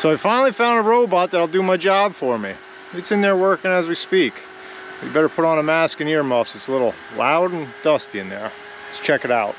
So I finally found a robot that'll do my job for me. It's in there working as we speak. You better put on a mask and earmuffs. It's a little loud and dusty in there. Let's check it out.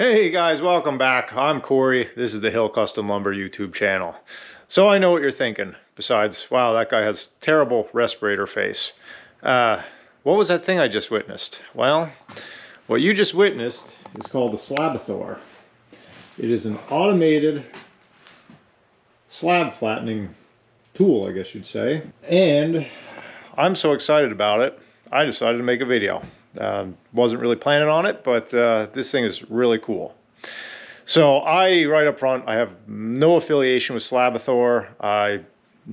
Hey guys, welcome back. I'm Corey. This is the Hill Custom Lumber YouTube channel. So I know what you're thinking. Besides, wow, that guy has terrible respirator face. What was that thing I just witnessed? Well, what you just witnessed is called the Slabathor. It is an automated slab flattening tool, I guess you'd say. And I'm so excited about it, I decided to make a video. Wasn't really planning on it, but this thing is really cool. So right up front, I have no affiliation with Slabathor. I'm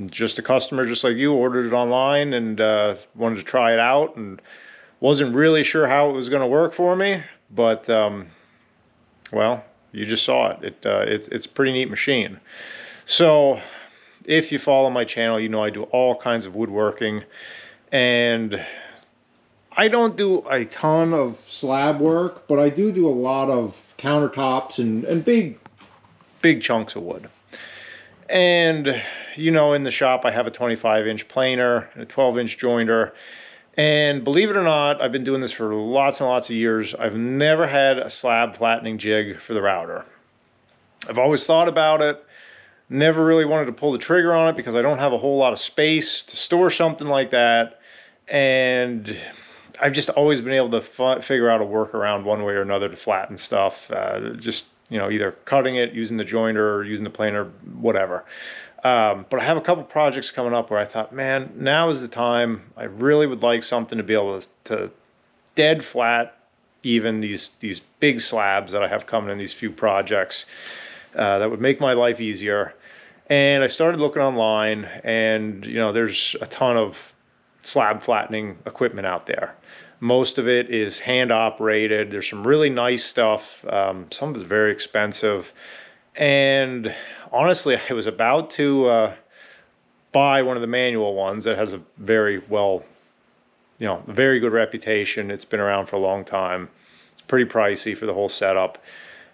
just a customer just like you, ordered it online and wanted to try it out and wasn't really sure how it was going to work for me, but well, you just saw it. It's a pretty neat machine. So if you follow my channel, you know I do all kinds of woodworking, and I don't do a ton of slab work, but I do a lot of countertops and big chunks of wood. And, you know, in the shop I have a 25-inch planer and a 12-inch jointer. And believe it or not, I've been doing this for lots and lots of years. I've never had a slab flattening jig for the router. I've always thought about it, never really wanted to pull the trigger on it because I don't have a whole lot of space to store something like that. And I've just always been able to figure out a workaround one way or another to flatten stuff. Just, you know, either cutting it, using the jointer, or using the planer, whatever. But I have a couple projects coming up where I thought, man, now is the time. I really would like something to be able to dead flat even these big slabs that I have coming in these few projects. That would make my life easier. And I started looking online, and, you know, there's a ton of slab flattening equipment out there. Most of it is hand operated. There's some really nice stuff. Some of it's very expensive. And honestly, I was about to buy one of the manual ones that has a very very good reputation. It's been around for a long time. It's pretty pricey for the whole setup.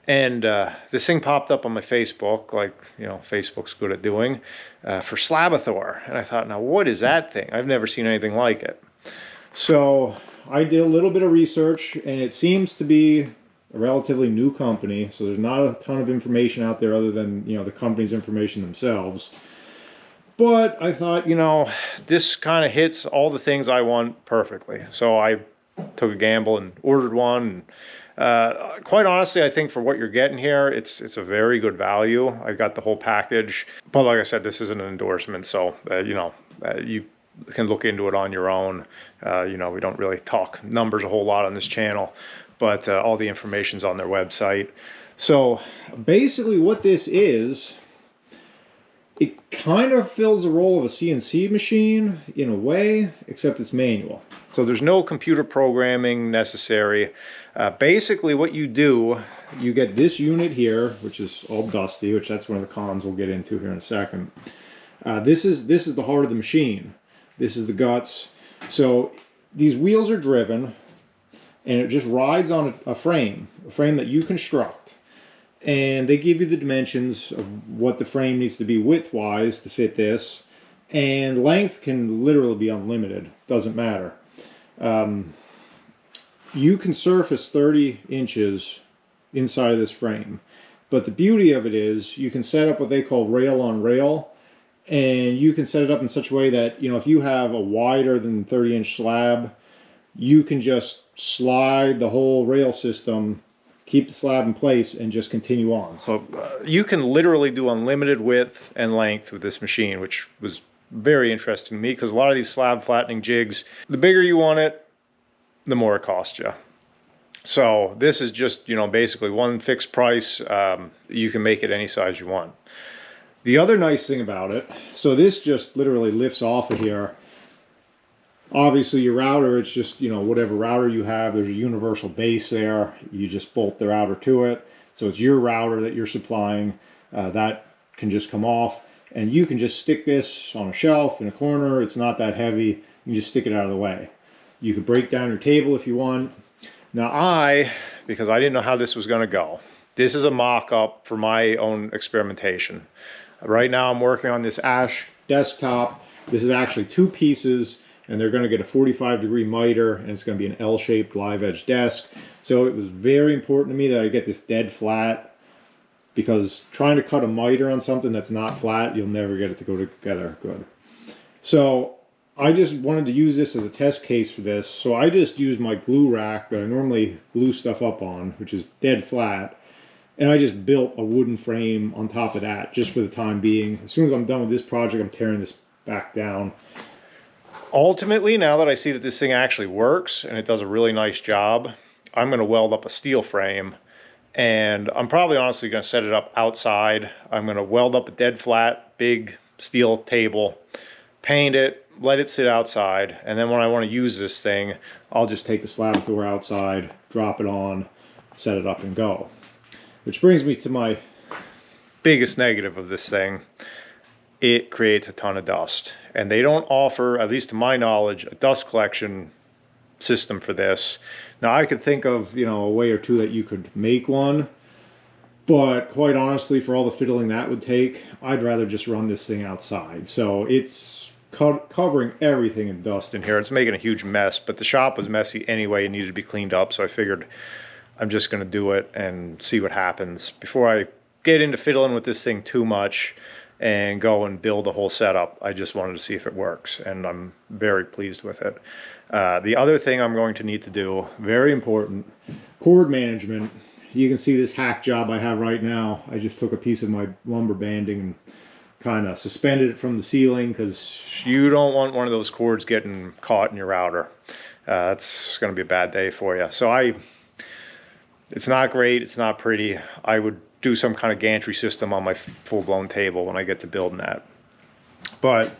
And this thing popped up on my Facebook, like, you know, Facebook's good at doing, for Slabathor. And I thought, now what is that thing? I've never seen anything like it. So I did a little bit of research, and it seems to be a relatively new company. So there's not a ton of information out there other than, you know, the company's information themselves. But I thought, you know, this kind of hits all the things I want perfectly. So I took a gamble and ordered one. And, quite honestly, I think for what you're getting here, it's a very good value. I got the whole package, but like I said, this isn't an endorsement, so you know, you can look into it on your own. You know, we don't really talk numbers a whole lot on this channel, but all the information's on their website. So basically what this is, it kind of fills the role of a CNC machine in a way, except it's manual. So there's no computer programming necessary. Basically what you do, you get this unit here, which is all dusty, which that's one of the cons we'll get into here in a second. This is the heart of the machine. This is the guts. So these wheels are driven, and it just rides on a frame that you construct. And they give you the dimensions of what the frame needs to be width-wise to fit this. And length can literally be unlimited. Doesn't matter. You can surface 30 inches inside of this frame. But the beauty of it is you can set up what they call rail on rail. And you can set it up in such a way that, if you have a wider than 30-inch slab, you can just slide the whole rail system, keep the slab in place, and just continue on. So you can literally do unlimited width and length with this machine, which was very interesting to me, because a lot of these slab flattening jigs, the bigger you want it, the more it costs you. So this is just, basically one fixed price. You can make it any size you want. The other nice thing about it, so this just literally lifts off of here. Obviously your router, it's just, whatever router you have, there's a universal base there. You just bolt the router to it. So it's your router that you're supplying. That can just come off. And you can just stick this on a shelf in a corner. It's not that heavy. You can just stick it out of the way. You could break down your table if you want. Now because I didn't know how this was going to go, this is a mock-up for my own experimentation. Right now I'm working on this Ash desktop. This is actually 2 pieces, and they're going to get a 45-degree miter, and it's going to be an L-shaped live edge desk. So it was very important to me that I get this dead flat, because trying to cut a miter on something that's not flat, you'll never get it to go together good. So I just wanted to use this as a test case for this. So I just used my glue rack that I normally glue stuff up on, which is dead flat. And I just built a wooden frame on top of that, just for the time being. As soon as I'm done with this project, I'm tearing this back down. Ultimately, now that I see that this thing actually works, and it does a really nice job, I'm going to weld up a steel frame. And I'm probably honestly going to set it up outside. I'm going to weld up a dead flat, big steel table, paint it, let it sit outside. And then when I want to use this thing, I'll just take the Slabathor outside, drop it on, set it up, and go. Which brings me to my biggest negative of this thing. It creates a ton of dust. And they don't offer, at least to my knowledge, a dust collection system for this. Now I could think of, a way or two that you could make one. But quite honestly, for all the fiddling that would take, I'd rather just run this thing outside. So it's covering everything in dust in here. It's making a huge mess, but the shop was messy anyway and needed to be cleaned up. So I figured I'm just going to do it and see what happens before I get into fiddling with this thing too much and go and build the whole setup. I just wanted to see if it works, and I'm very pleased with it. The other thing I'm going to need to do, very important, cord management. You can see this hack job I have right now. I just took a piece of my lumber banding and kind of suspended it from the ceiling, because you don't want one of those cords getting caught in your router. It's going to be a bad day for you. So it's not great, it's not pretty. I would do some kind of gantry system on my full-blown table when I get to building that. But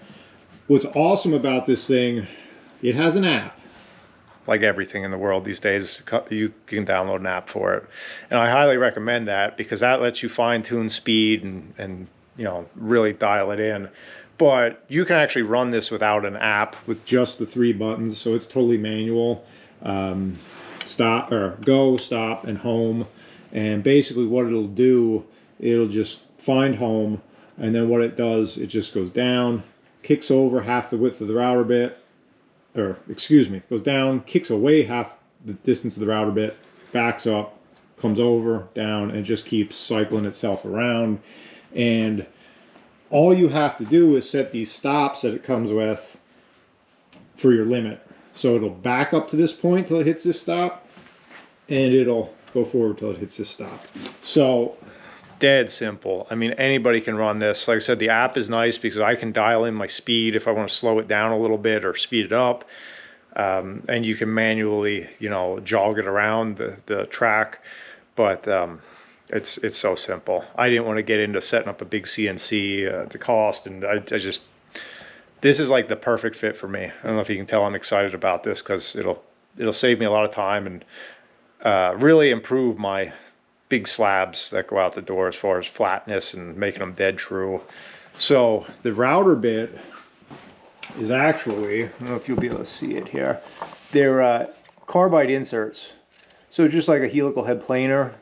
what's awesome about this thing, it has an app. Like everything in the world these days, you can download an app for it. And I highly recommend that, because that lets you fine-tune speed and really dial it in. But you can actually run this without an app, with just the 3 buttons, so it's totally manual. Stop, or go, stop, and home. And basically what it'll do, it'll just find home, and then what it does, it just goes down, kicks over half the width of the router bit, or excuse me, goes down, kicks away half the distance of the router bit, backs up, comes over, down, and just keeps cycling itself around. And all you have to do is set these stops that it comes with for your limit. So it'll back up to this point till it hits this stop, and it'll go forward till it hits this stop. So dead simple. I mean, anybody can run this. Like I said, the app is nice because I can dial in my speed if I want to slow it down a little bit or speed it up. And you can manually, jog it around the track. But it's so simple. I didn't want to get into setting up a big CNC, the cost, and I just, this is like the perfect fit for me. I don't know if you can tell I'm excited about this, because it'll save me a lot of time and really improve my big slabs that go out the door as far as flatness and making them dead true. So the router bit is actually, I don't know if you'll be able to see it here, they're carbide inserts. So just like a helical head planer,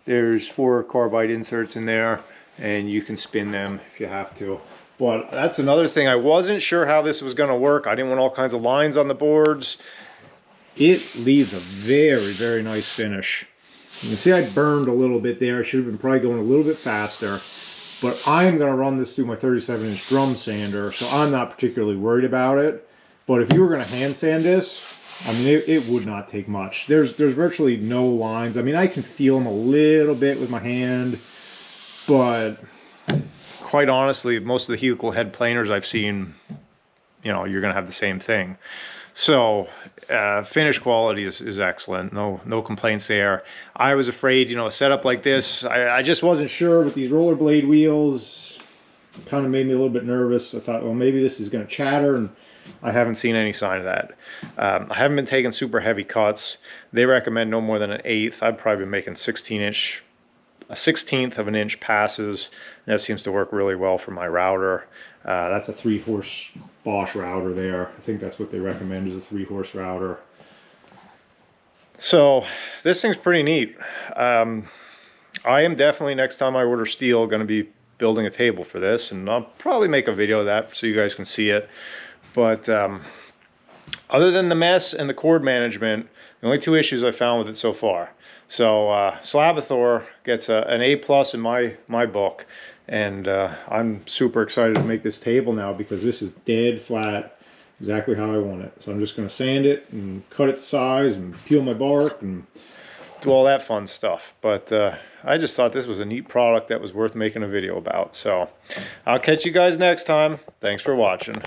there's 4 carbide inserts in there, and you can spin them if you have to. But that's another thing. I wasn't sure how this was going to work. I didn't want all kinds of lines on the boards. It leaves a very, very nice finish. You can see I burned a little bit there. I should have been probably going a little bit faster. but I'm going to run this through my 37-inch drum sander, so I'm not particularly worried about it. But if you were going to hand sand this, I mean, it would not take much. There's virtually no lines. I mean, I can feel them a little bit with my hand, but quite honestly, most of the helical head planers I've seen, you know, you're going to have the same thing. So finish quality is excellent. No complaints there. I was afraid, you know, a setup like this, I just wasn't sure with these rollerblade wheels. It kind of made me a little bit nervous. I thought, well, maybe this is going to chatter, and I haven't seen any sign of that. I haven't been taking super heavy cuts. They recommend no more than an 1/8. I've probably been making 16-inch, a 1/16 of an inch passes. And that seems to work really well for my router. That's a 3-horse Bosch router there. I think that's what they recommend, is a 3-horse router. So this thing's pretty neat. I am definitely, next time I order steel, going to be building a table for this, and I'll probably make a video of that so you guys can see it. But other than the mess and the cord management, the only 2 issues I found with it so far. So Slabathor gets an A+ in my book, and I'm super excited to make this table now, because this is dead flat, exactly how I want it. So I'm just going to sand it and cut it to size and peel my bark and do all that fun stuff. But I just thought this was a neat product that was worth making a video about. So I'll catch you guys next time. Thanks for watching.